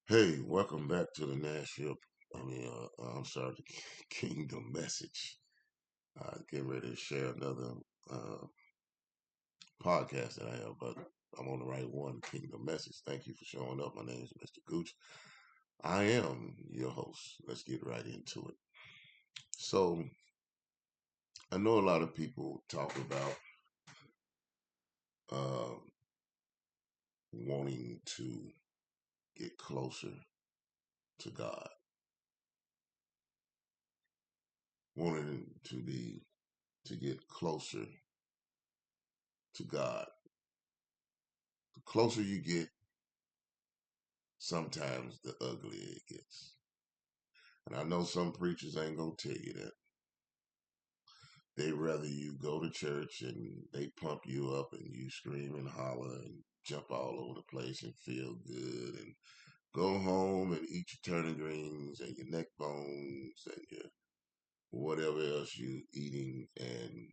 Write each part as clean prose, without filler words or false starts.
Hey, welcome back to the Nashville. I'm sorry, the Kingdom Message. Getting ready to share another uh, podcast that I have, but I'm on the right one, Kingdom Message. Thank you for showing up. My name is Mr. Gooch. I am your host. Let's get right into it. So, I know a lot of people talk about uh, wanting to get closer to God, wanting to get closer to God. The closer you get, sometimes the uglier it gets. And I know some preachers ain't gonna tell you that. They rather you go to church and they pump you up and you scream and holler and jump all over the place and feel good and go home and eat your turnip greens and your neck bones and your whatever else you eating, and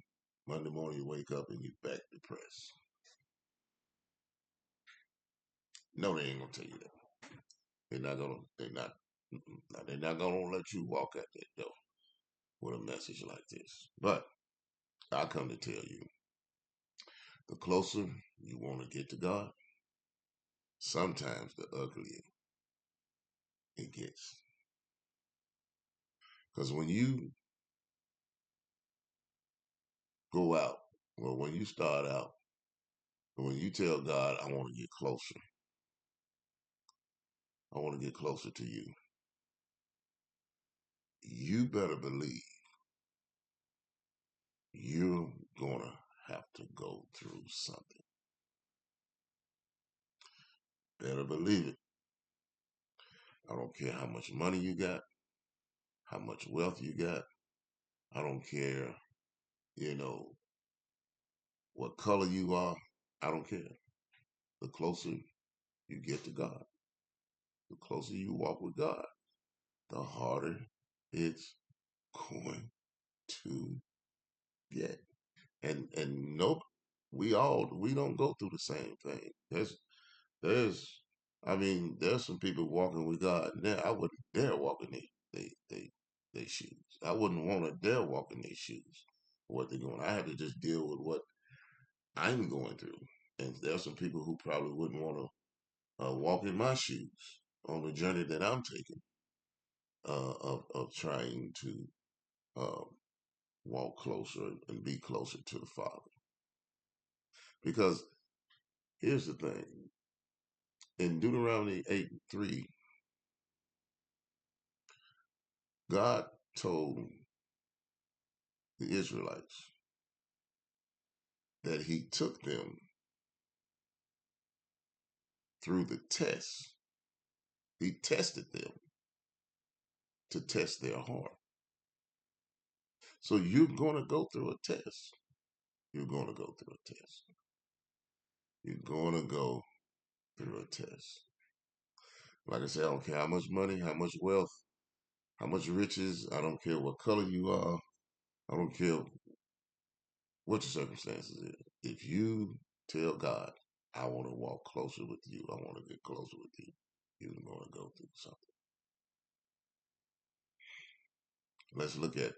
Monday morning you wake up and you back depressed. No, they ain't gonna tell you that. They're not gonna let you walk out that door with a message like this. But I come to tell you, the closer you want to get to God, sometimes the uglier it gets. Because when you go out, well, when you start out, when you tell God, I want to get closer, I want to get closer to you, you better believe you're going to have to go through something. Better believe it. I don't care how much money you got, how much wealth you got. I don't care, you know, what color you are. I don't care. The closer you get to God, the closer you walk with God, the harder it's going to get. And nope, we don't go through the same thing. There's there's some people walking with God now. I wouldn't dare walk in they shoes. I wouldn't want to dare walk in their shoes. What they're going, I have to just deal with what I'm going through. And there's some people who probably wouldn't want to walk in my shoes on the journey that I'm taking, of trying to uh, walk closer and be closer to the Father. Because here's the thing: in Deuteronomy 8:3, God told the Israelites that He took them through the test. He tested them to test their heart. So you're going to go through a test. You're going to go through a test. You're going to go through a test. Like I said, I don't care how much money, how much wealth, how much riches. I don't care what color you are. I don't care what your circumstances is. If you tell God, I want to walk closer with you, I want to get closer with you, you're going to go through something. Let's look at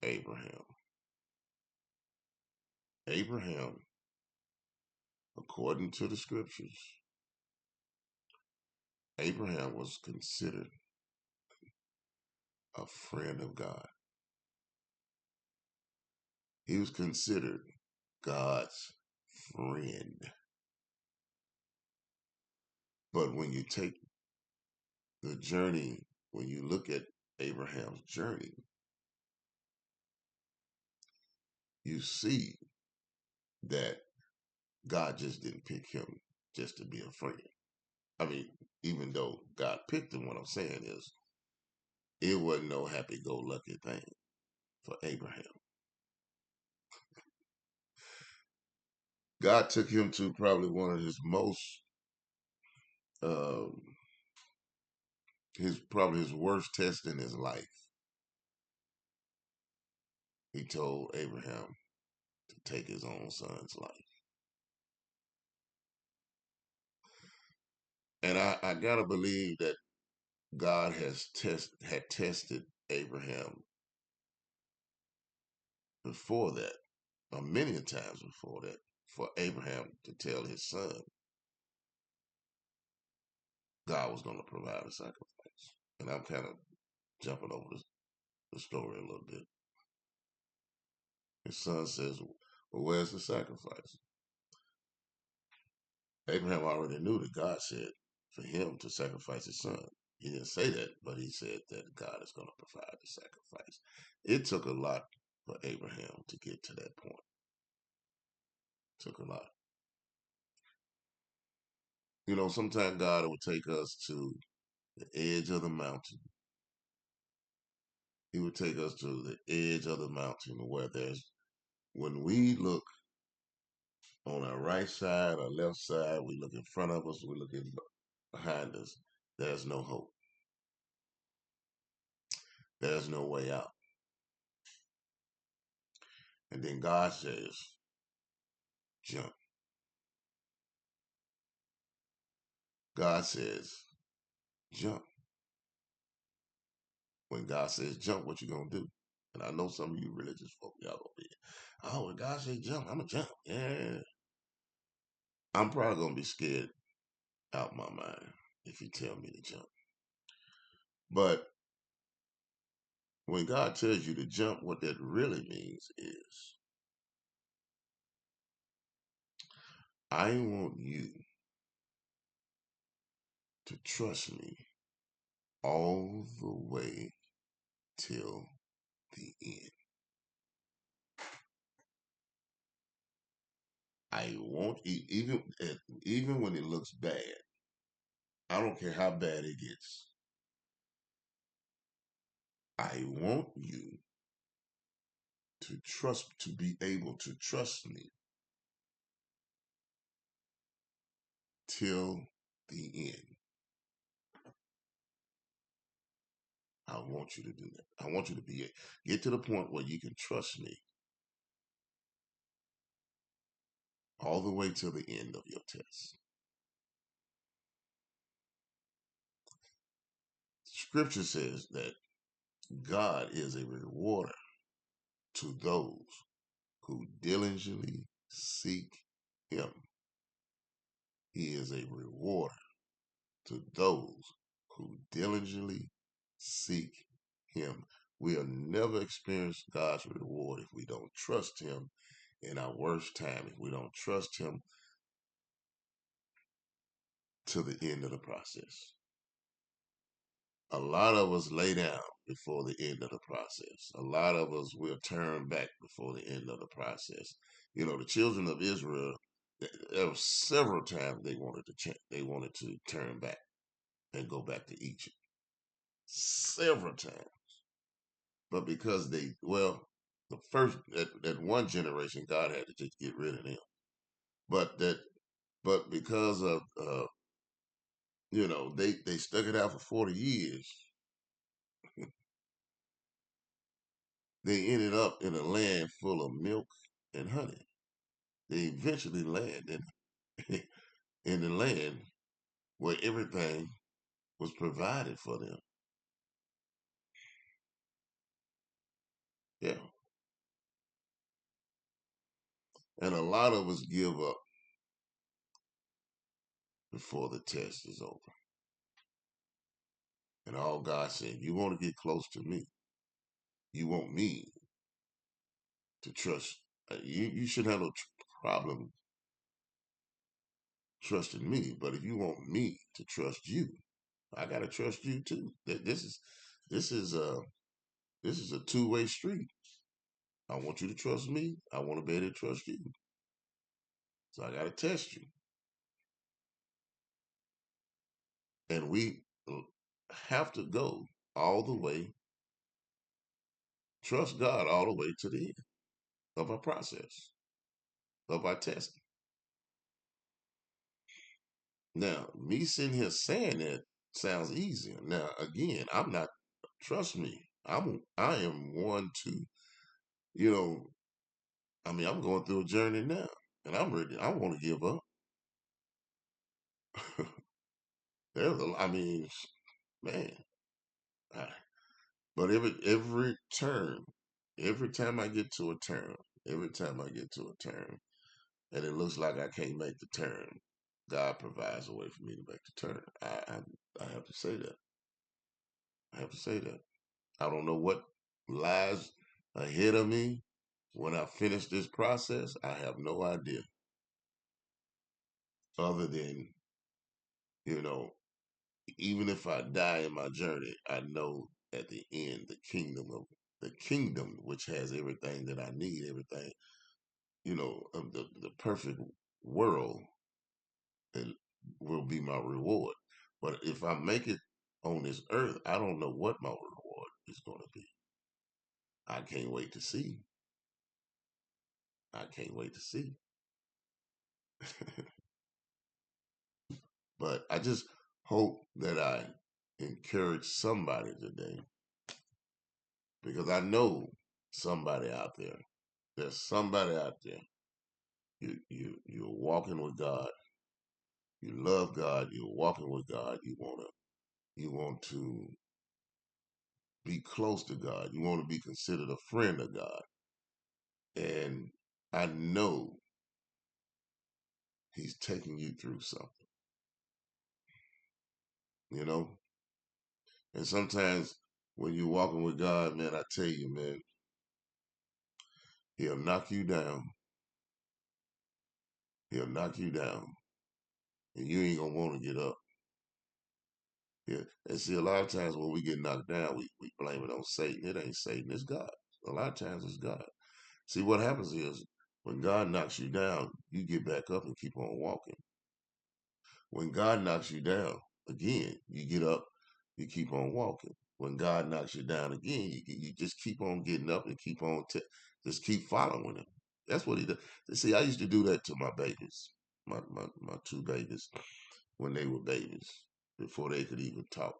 Abraham. Abraham, according to the scriptures, Abraham was considered a friend of God. He was considered God's friend. But when you take the journey, when you look at Abraham's journey, you see that God just didn't pick him just to be a friend. I mean, even though God picked him, what I'm saying is it wasn't no happy go lucky thing for Abraham. God took him to probably one of his most, um, his probably his worst test in his life. He told Abraham to take his own son's life. And I gotta believe that God had tested Abraham before that, or many times before that, for Abraham to tell his son God was going to provide a sacrifice. And I'm kind of jumping over the story a little bit. His son says, "Well, where's the sacrifice?" Abraham already knew that God said for him to sacrifice his son. He didn't say that, but he said that God is going to provide the sacrifice. It took a lot for Abraham to get to that point. It took a lot. You know, sometimes God will take us to the edge of the mountain. He would take us to the edge of the mountain where when we look on our right side or left side, we look in front of us, we look behind us, there's no hope. There's no way out. And then God says, jump. God says, jump. When God says jump, what you gonna do? And I know some of you religious folk, y'all gonna be, oh, when God says jump, I'm gonna jump. Yeah. I'm probably gonna be scared out my mind if he tell me to jump. But when God tells you to jump, what that really means is, I want you to trust me all the way till the end. I won't even when it looks bad. I don't care how bad it gets. I want you to be able to trust me till the end. I want you to do that. I want you to get to the point where you can trust me all the way till the end of your test. Scripture says that God is a rewarder to those who diligently seek him. He is a rewarder to those who diligently seek him. We'll never experience God's reward if we don't trust him in our worst time, if we don't trust him to the end of the process. A lot of us lay down before the end of the process. A lot of us will turn back before the end of the process. You know, the children of Israel, there were several times they wanted to change, they wanted to turn back and go back to Egypt. Several times. But because the first that one generation, God had to just get rid of them. But because of they stuck it out for 40 years, they ended up in a land full of milk and honey. They eventually landed in the land where everything was provided for them. Yeah. And a lot of us give up before the test is over. And all God said, you want to get close to me. You want me to trust. You shouldn't have no problem trusting me. But if you want me to trust you, I gotta trust you too. This is a this is a two-way street. I want you to trust me. I want to be able to trust you. So I gotta test you. And we have to go all the way, trust God all the way to the end of our process, of our testing. Now, me sitting here saying that sounds easier. Now, again, I'm not, trust me, I am one to, you know, I'm going through a journey now and I'm ready. I want to give up. I mean, man. I, but every turn, every time I get to a turn, every time I get to a turn, and it looks like I can't make the turn, God provides a way for me to make the turn. I have to say that. I have to say that. I don't know what lies ahead of me when I finish this process. I have no idea, other than, you know, even if I die in my journey, I know at the end the kingdom which has everything that I need, everything, of the perfect world, it will be my reward. But if I make it on this earth, I don't know what my reward is going to be. I can't wait to see. I can't wait to see. But I just hope that I encourage somebody today, because I know somebody out there. There's somebody out there. You're walking with God. You love God. You're walking with God. You want to be close to God. You want to be considered a friend of God. And I know He's taking you through something, you know? And sometimes when you're walking with God, man, I tell you, man, He'll knock you down. He'll knock you down. And you ain't gonna want to get up. Yeah. And see, a lot of times when we get knocked down, we blame it on Satan. It ain't Satan, it's God. A lot of times it's God. See, what happens is when God knocks you down, you get back up and keep on walking. When God knocks you down again, you get up, you keep on walking. When God knocks you down again, you just keep on getting up and keep on, just keep following Him. That's what He does. See, I used to do that to my babies, my two babies, when they were babies, before they could even talk.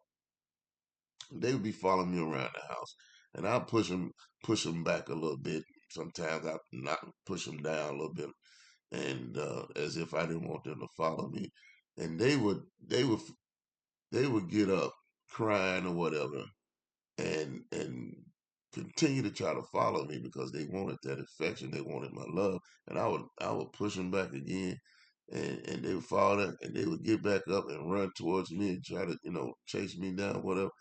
They would be following me around the house, and I'll push them back a little bit. Sometimes I not push them down a little bit, and as if I didn't want them to follow me, and they would get up crying or whatever, and continue to try to follow me because they wanted that affection, they wanted my love, and I would push them back again, and they would fall down, and they would get back up and run towards me and try to chase me down, whatever,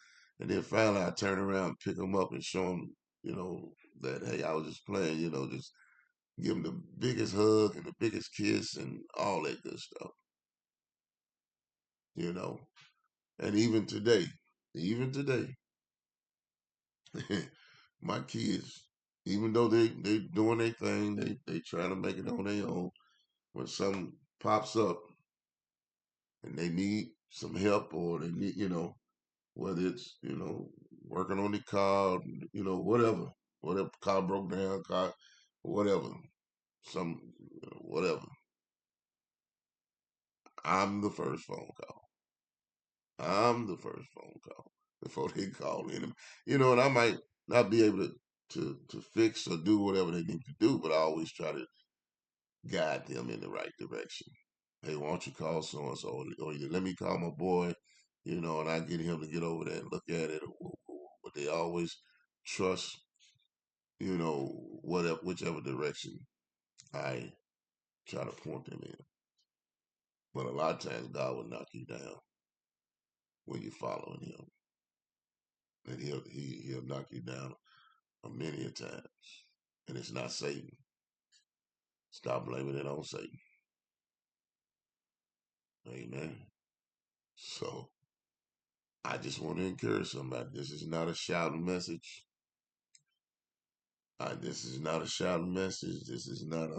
and then finally I turn around, pick them up, and show them that hey, I was just playing, just give them the biggest hug and the biggest kiss and all that good stuff, you know. And even today, my kids, even though they doing their thing, they trying to make it on their own. When something pops up and they need some help, or they need, whether it's working on the car, whatever car broke down, car, whatever, some whatever, I'm the first phone call. I'm the first phone call before they call in. And I might not be able to fix or do whatever they need to do, but I always try to guide them in the right direction. Hey, why don't you call so and so, or you let me call my boy, and I get him to get over there and look at it. But they always trust, whatever whichever direction I try to point them in. But a lot of times God will knock you down when you're following Him, and He'll knock you down many a time. And it's not Satan. Stop blaming it on Satan. Amen. So I just want to encourage somebody. This is not a shouting message. This is not a shouting message. This is not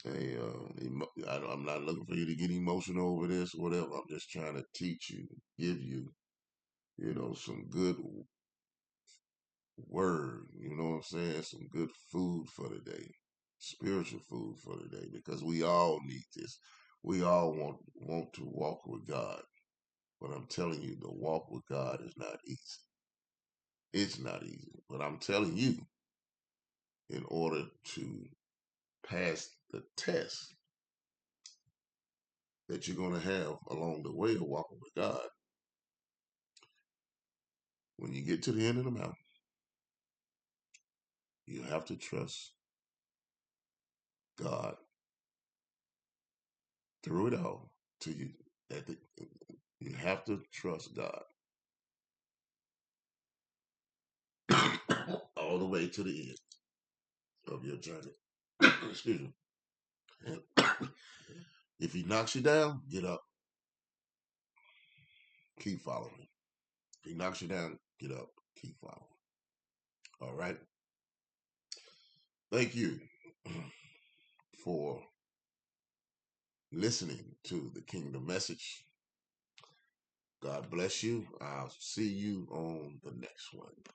I'm not looking for you to get emotional over this or whatever. I'm just trying to teach you, give you, some good word. You know what I'm saying? Some good food for the day, spiritual food for the day, because we all need this. We all want to walk with God. But I'm telling you, the walk with God is not easy. It's not easy. But I'm telling you, in order to pass the test, that you're going to have along the way of walking with God. When you get to the end of the mountain, you have to trust God through it all. To you, at the, you have to trust God all the way to the end of your journey. Excuse me. If he knocks you down, get up, keep following. If he knocks you down, get up, keep following. All right. Thank you for listening to the Kingdom Message. God bless you. I'll see you on the next one.